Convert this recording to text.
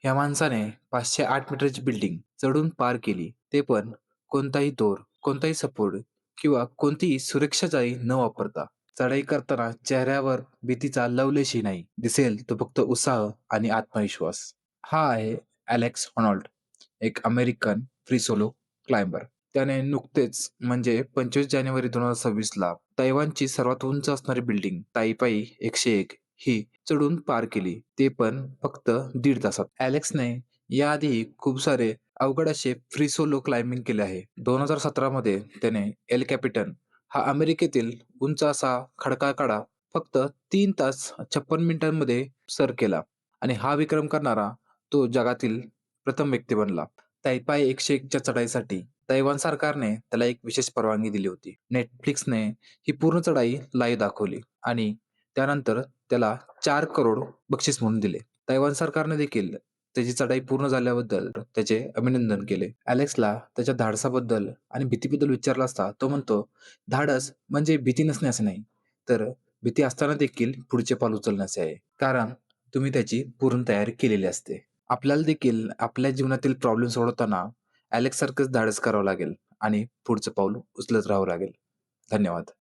या माणसाने 508 मीटरची बिल्डिंग चढून पार केली. ते पण कोणताही दोर, कोणताही सपोर्ट किंवा कोणतीही सुरक्षा जाळी न वापरता. चढाई करताना चेहऱ्यावर भीतीचा लवलेशही नाही. दिसेल तो फक्त उत्साह आणि आत्मविश्वास. हा आहे अलेक्स हॉनॉल्ड, एक अमेरिकन फ्री सोलो क्लाइंबर. त्याने नुकतेच म्हणजे 25 जानेवारी 2026 ला तैवानची सर्वात उंच असणारी बिल्डिंग ताइपाई 101 ही चढून पार केली. ते पण फक्त 1.5 तासात. अलेक्सने याआधी खूप सारे अवघड असे फ्री सोलो क्लाइम्बिंग केले आहे. 2017 मध्ये त्याने एल कॅपिटन हा अमेरिकेतील उंच असा खडकाळ कडा फक्त 3 तास 56 मिनिटांमध्ये सर केला आणि हा विक्रम करणारा तो जगातील प्रथम व्यक्ती बनला. तैपाई 101च्या चढाईसाठी तैवान सरकारने त्याला एक विशेष परवानगी दिली होती. नेटफ्लिक्सने ही पूर्ण चढाई लाईव्ह दाखवली आणि त्यानंतर त्याला 4 करोड बक्षीस म्हणून दिले. तैवान सरकारने देखील त्याची चढाई पूर्ण झाल्याबद्दल त्याचे अभिनंदन केले. अलेक्सला त्याच्या धाडसाबद्दल आणि भीतीबद्दल विचारलं असता तो म्हणतो, "धाडस म्हणजे भीती नसणे असे नाही, तर भीती असताना देखील पुढचे पाऊल उचलणे असे आहे. कारण तुम्ही त्याची पूर्ण तयारी केलेली असते." आपल्याला देखील आपल्या जीवनातील प्रॉब्लेम सोडवताना अलेक्ससारखंच धाडस करावं लागेल आणि पुढचं पाऊल उचलत राहावं लागेल. धन्यवाद.